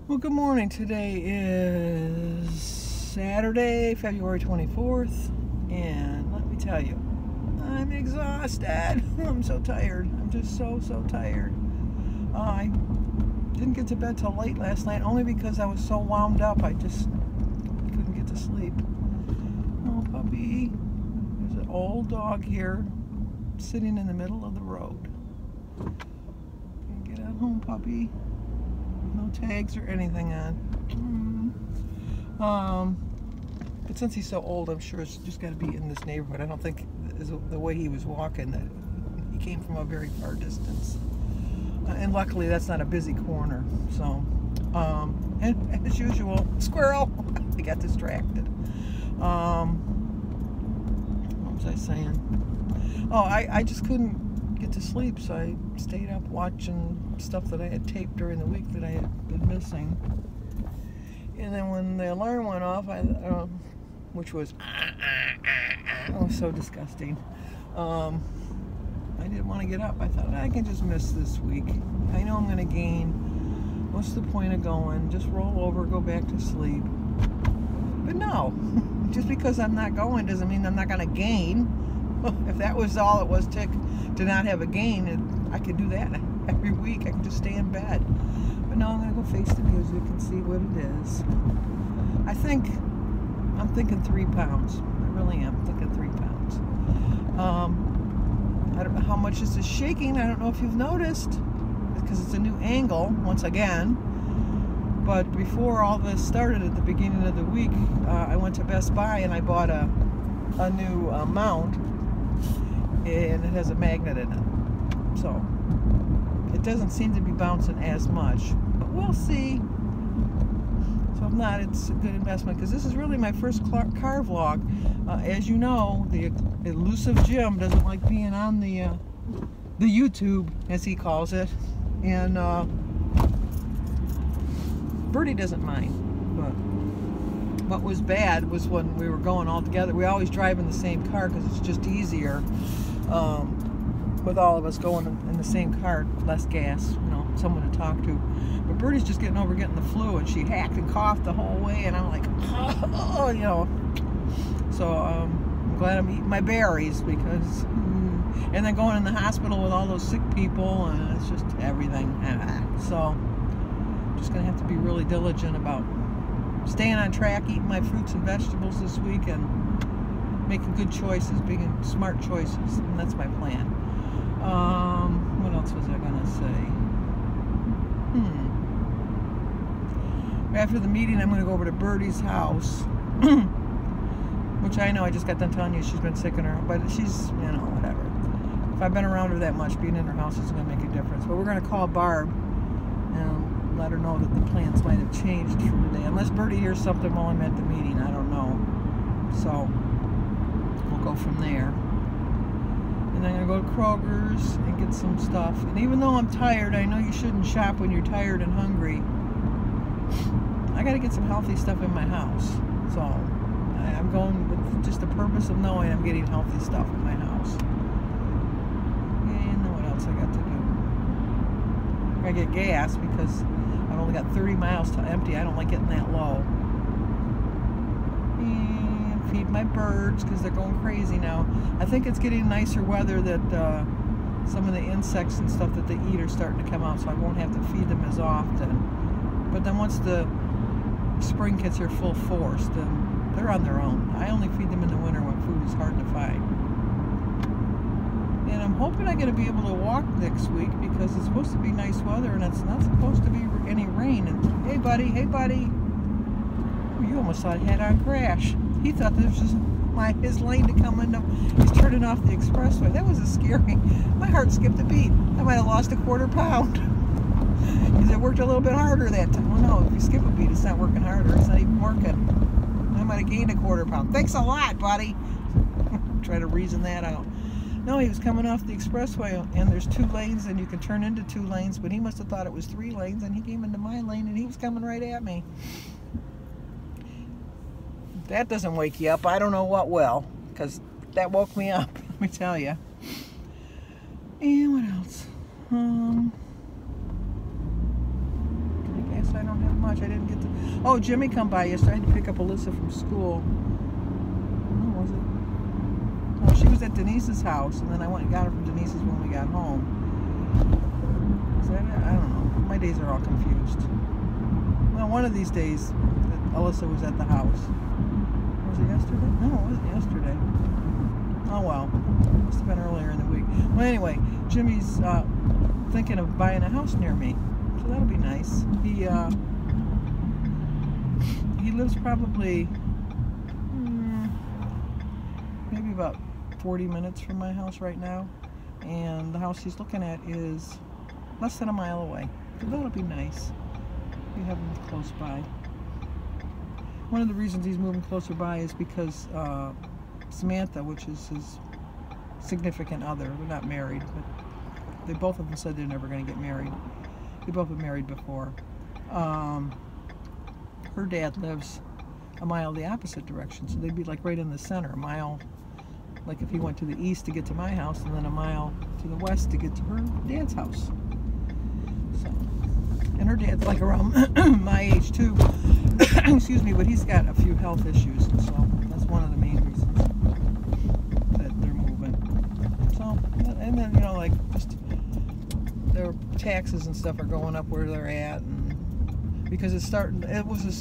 Well, good morning. Today is Saturday, February 24th, and let me tell you, I'm exhausted. I'm so tired. I'm just so tired. I didn't get to bed till late last night, only because I was so wound up. I just couldn't get to sleep. Oh, puppy. There's an old dog here sitting in the middle of the road. Get on home, puppy. No tags or anything on. But since he's so old, I'm sure it's just got to be in this neighborhood. I don't think the way he was walking that he came from a very far distance. And luckily, that's not a busy corner. So, and as usual, squirrel. I got distracted. What was I saying? Oh, I just couldn't get to sleep, so I stayed up watching stuff that I had taped during the week that I had been missing. And then when the alarm went off, which was so disgusting, I didn't want to get up. I thought I can just miss this week. I know I'm going to gain. What's the point of going? Just roll over, go back to sleep. But no, just because I'm not going doesn't mean I'm not going to gain. If that was all it was to not have a gain, I could do that every week. I could just stay in bed. But no, I'm going to go face the music and see what it is. I'm thinking 3 pounds. I really am thinking 3 pounds. I don't know how much this is shaking. I don't know if you've noticed, because it's a new angle once again. But before all this started at the beginning of the week, I went to Best Buy and I bought a new mount. And it has a magnet in it, so it doesn't seem to be bouncing as much, but we'll see. So if not, it's a good investment, because this is really my first car vlog. As you know, the elusive Jim doesn't like being on the YouTube, as he calls it, and Birdie doesn't mind. But what was bad was when we were going all together. We always drive in the same car because it's just easier. With all of us going in the same car, less gas, someone to talk to. But Birdie's just getting the flu, and she hacked and coughed the whole way, and I'm like, So I'm glad I'm eating my berries, because, and then going in the hospital with all those sick people, and it's just everything. So I'm just gonna have to be really diligent about staying on track, eating my fruits and vegetables this week, and making good choices, making smart choices, and that's my plan. What else was I gonna say? After the meeting, I'm gonna go over to Birdie's house, which I know I just got done telling you she's been sick in her, but she's, whatever. If I've been around her that much, being in her house is gonna make a difference. But we're gonna call Barb and let her know that the plans might have changed for today, unless Birdie hears something while I'm at the meeting. I don't know. So we'll go from there. And then I'm going to go to Kroger's and get some stuff. And even though I'm tired, I know you shouldn't shop when you're tired and hungry. I got to get some healthy stuff in my house. So I'm going with just the purpose of knowing I'm getting healthy stuff in my house. And then what else I got to do? I get gas, because I've only got 30 miles to empty. I don't like getting that low. Feed my birds, because they're going crazy now. I think it's getting nicer weather, that some of the insects and stuff that they eat are starting to come out, so I won't have to feed them as often. But then once the spring gets here full force, then they're on their own. I only feed them in the winter when food is hard to find. And I'm hoping I'm going to be able to walk next week, because it's supposed to be nice weather and it's not supposed to be any rain. And hey buddy, you almost saw a head-on crash. He thought this was his lane to come into. He's turning off the expressway. That was scary. My heart skipped a beat. I might have lost a quarter pound. Because it worked a little bit harder that time. Well, no, if you skip a beat, it's not working harder. It's not even working. I might have gained a quarter pound. Thanks a lot, buddy. Try to reason that out. No, he was coming off the expressway, and there's 2 lanes, and you can turn into 2 lanes, but he must have thought it was 3 lanes, and he came into my lane, and he was coming right at me. That doesn't wake you up. I don't know what will, because that woke me up, let me tell you. And what else? I guess I don't have much. much. I didn't get to... Oh, Jimmy come by yesterday. I had to pick up Alyssa from school. Where was it? Oh, she was at Denise's house, and then I went and got her from Denise's when we got home. So I don't know. My days are all confused. Well, one of these days, Alyssa was at the house. Was it yesterday? No, it wasn't yesterday. Oh well, must have been earlier in the week. Well, anyway, Jimmy's thinking of buying a house near me, so that'll be nice. He lives probably maybe about 40 minutes from my house right now, and the house he's looking at is less than a mile away. So that'll be nice. We have him close by. One of the reasons he's moving closer by is because Samantha, which is his significant other, they're not married, but they both of them said they're never going to get married. They both been married before. Her dad lives a mile the opposite direction, so they'd be like right in the center, a mile, like if he went to the east to get to my house, and then a mile to the west to get to her dad's house. So, and her dad's like around my age too. Excuse me, but he's got a few health issues, so that's one of the main reasons that they're moving. So, and then, you know, like, just their taxes and stuff are going up where they're at, and because it was a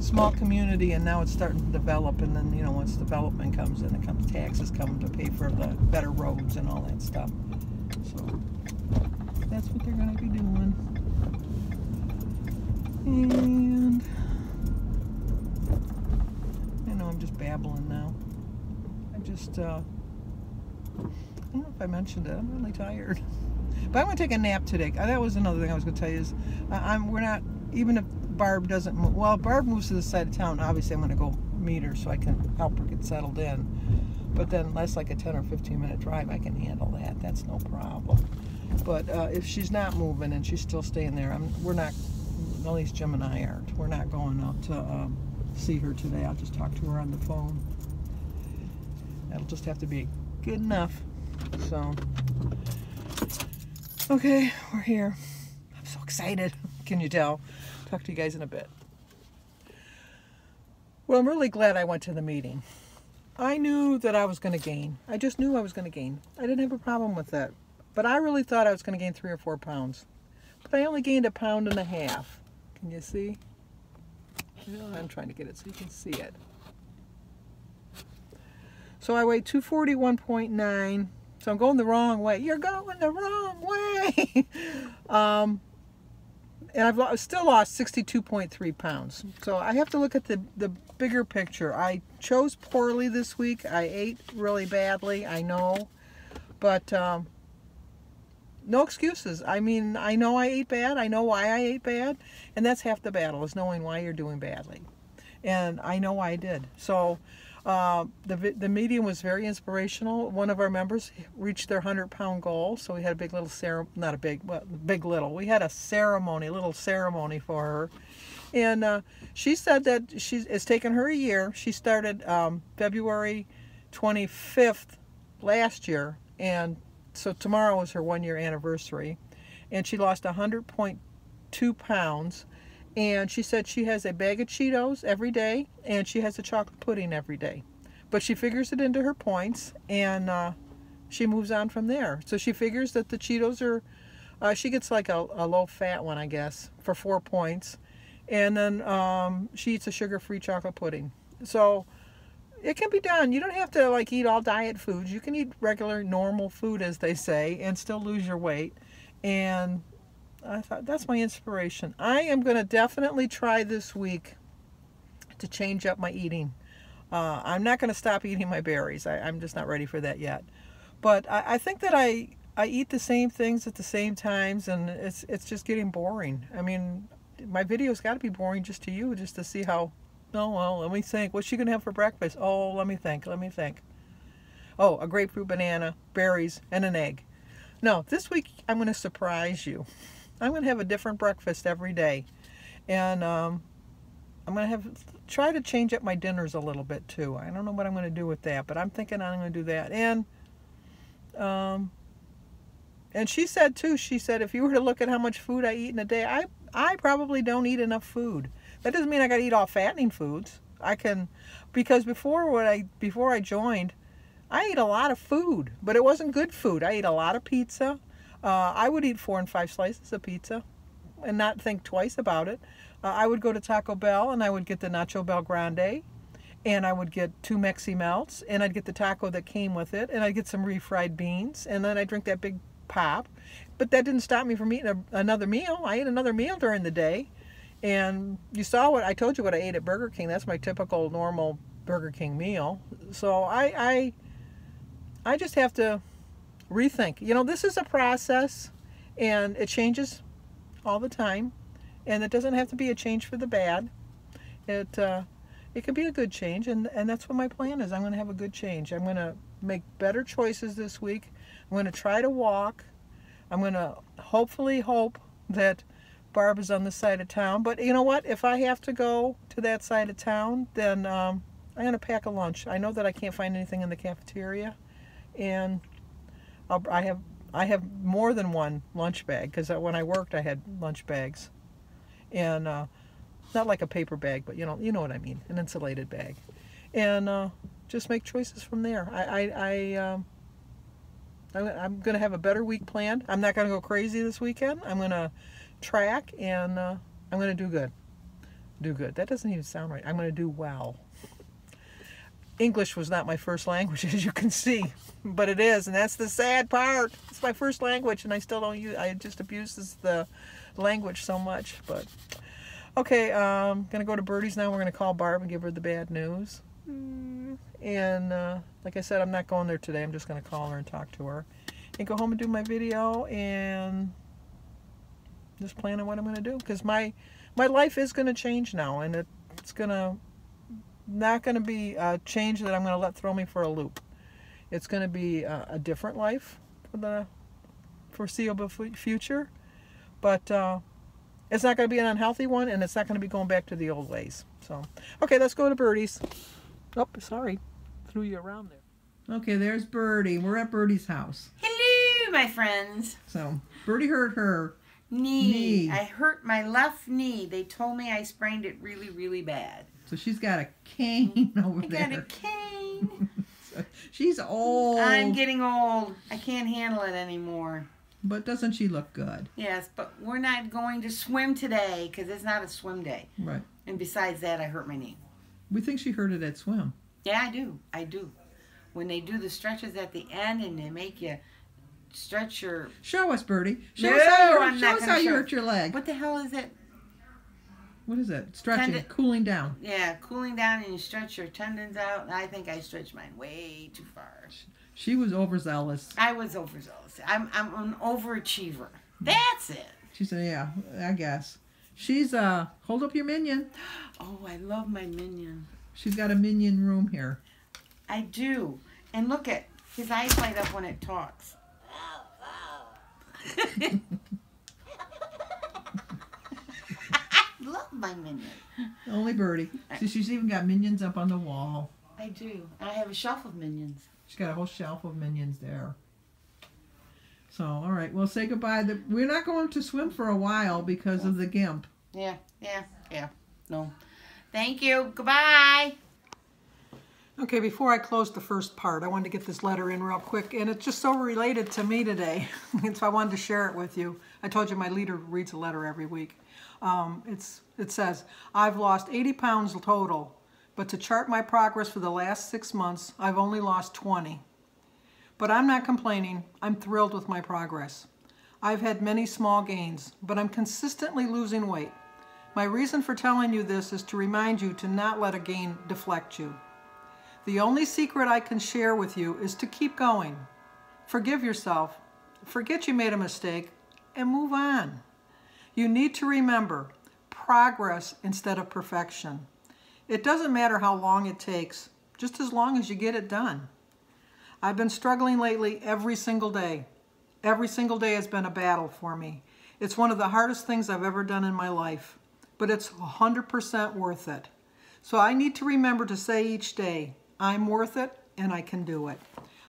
small community, and now it's starting to develop, and then, you know, once development comes in, taxes come to pay for the better roads and all that stuff. So, that's what they're going to be doing. And I'm just babbling now. I don't know if I mentioned it. I'm really tired. But I'm going to take a nap today. That was another thing I was going to tell you is we're not, even if Barb doesn't move, well, Barb moves to the side of town, obviously I'm going to go meet her so I can help her get settled in. But then that's like a 10 or 15 minute drive. I can handle that. That's no problem. But if she's not moving and she's still staying there, we're not, at least Jim and I aren't. We're not going out to see her today. I'll just talk to her on the phone. That'll just have to be good enough. So, okay, we're here. I'm so excited. Can you tell? Talk to you guys in a bit. Well, I'm really glad I went to the meeting. I knew that I was going to gain. I just knew I was going to gain. I didn't have a problem with that. But I really thought I was going to gain 3 or 4 pounds. But I only gained 1.5 pounds. Can you see? I'm trying to get it so you can see it. So I weigh 241.9. So I'm going the wrong way. You're going the wrong way. And I've still lost 62.3 pounds. So I have to look at the bigger picture. I chose poorly this week. I ate really badly, I know. But no excuses. I mean, I know I ate bad. I know why I ate bad. And that's half the battle, is knowing why you're doing badly. And I know why I did. So the meeting was very inspirational. One of our members reached their 100-pound goal. So we had a big little ceremony, not a big, well, big little. We had a ceremony, a little ceremony for her. And she said that it's taken her a year. She started February 25th last year. And so tomorrow is her 1-year anniversary, and she lost 100.2 pounds, and she said she has a bag of Cheetos every day, and she has a chocolate pudding every day. But she figures it into her points, and she moves on from there. So she figures that the Cheetos are, she gets like a low-fat one, I guess, for 4 points, and then she eats a sugar-free chocolate pudding. So it can be done. You don't have to like eat all diet foods. You can eat regular, normal food, as they say, and still lose your weight. And I thought that's my inspiration. I am going to definitely try this week to change up my eating. I'm not going to stop eating my berries. I'm just not ready for that yet. But I think that I eat the same things at the same times, and it's just getting boring. I mean, my video's got to be boring just to you, just to see how. Oh, well, let me think. What's she going to have for breakfast? Oh, let me think. Oh, a grapefruit, banana, berries, and an egg. No, this week I'm going to surprise you. I'm going to have a different breakfast every day. And I'm going to try to change up my dinners a little bit too. I don't know what I'm going to do with that, but I'm thinking I'm going to do that. And she said too, if you were to look at how much food I eat in a day, I probably don't eat enough food. That doesn't mean I got to eat all fattening foods. I can, because before I joined, I ate a lot of food, but it wasn't good food. I ate a lot of pizza. I would eat 4 and 5 slices of pizza and not think twice about it. I would go to Taco Bell and I would get the Nacho Bel Grande, and I would get 2 Mexi Melts, and I'd get the taco that came with it, and I'd get some refried beans, and then I'd drink that big pop. But that didn't stop me from eating another meal. I ate another meal during the day. And you saw what I told you what I ate at Burger King. That's my typical normal Burger King meal. So I just have to rethink. You know, this is a process, and it changes all the time, and it doesn't have to be a change for the bad. It could be a good change, and that's what my plan is. I'm going to have a good change. I'm going to make better choices this week. I'm going to try to walk. I'm going to hopefully hope that Barb is on this side of town. But you know what? If I have to go to that side of town, then I'm going to pack a lunch. I know that I can't find anything in the cafeteria, and I have more than one lunch bag, because when I worked I had lunch bags, and not like a paper bag, but you know what I mean, an insulated bag, and just make choices from there. I'm going to have a better week planned. I'm not going to go crazy this weekend. I'm going to track, and I'm going to do good. Do good. That doesn't even sound right. I'm going to do well. English was not my first language, as you can see, but it is, and that's the sad part. It's my first language, and I still don't use. I just abuse the language so much. But okay, I'm going to go to Birdie's now. We're going to call Barb and give her the bad news. And like I said, I'm not going there today. I'm just going to call her and talk to her, and go home and do my video, and just plan on what I'm going to do, because my life is going to change now, and it's not going to be a change that I'm going to let throw me for a loop. It's going to be a different life for the foreseeable future, but it's not going to be an unhealthy one, and it's not going to be going back to the old ways. So, okay, let's go to Birdie's. Oh, sorry, threw you around there. Okay, there's Birdie. We're at Birdie's house. Hello, my friends. So, Birdie hurt her knee. I hurt my left knee. They told me I sprained it really, really bad. So she's got a cane over there. I got a cane. She's old. I'm getting old. I can't handle it anymore. But doesn't she look good? Yes, but we're not going to swim today because it's not a swim day. Right. And besides that, I hurt my knee. We think she hurt it at swim. Yeah, I do. I do. When they do the stretches at the end and they make you stretch your... Show us, Birdie. Show us how you hurt your leg. What the hell is it? What is it? Stretching, cooling down. Yeah, cooling down, and you stretch your tendons out. And I think I stretched mine way too far. She was overzealous. I was overzealous. I'm an overachiever. That's it. She said, yeah, I guess. She's, hold up your minion. Oh, I love my minion. She's got a minion room here. I do. And look at, his eyes light up when it talks. I love my minion. Only Birdie. See, she's even got minions up on the wall. I do. I have a shelf of minions. She's got a whole shelf of minions there. So, all right. Well, say goodbye. We're not going to swim for a while because of the gimp. Yeah. No. Thank you. Goodbye. Okay, before I close the first part, I wanted to get this letter in real quick, and it's just so related to me today, and so I wanted to share it with you. I told you my leader reads a letter every week. It says, I've lost 80 pounds total, but to chart my progress for the last 6 months, I've only lost 20. But I'm not complaining. I'm thrilled with my progress. I've had many small gains, but I'm consistently losing weight. My reason for telling you this is to remind you to not let a gain deflect you. The only secret I can share with you is to keep going. Forgive yourself, forget you made a mistake, and move on. You need to remember progress instead of perfection. It doesn't matter how long it takes, just as long as you get it done. I've been struggling lately every single day. Every single day has been a battle for me. It's one of the hardest things I've ever done in my life, but it's 100% worth it. So I need to remember to say each day, I'm worth it and I can do it.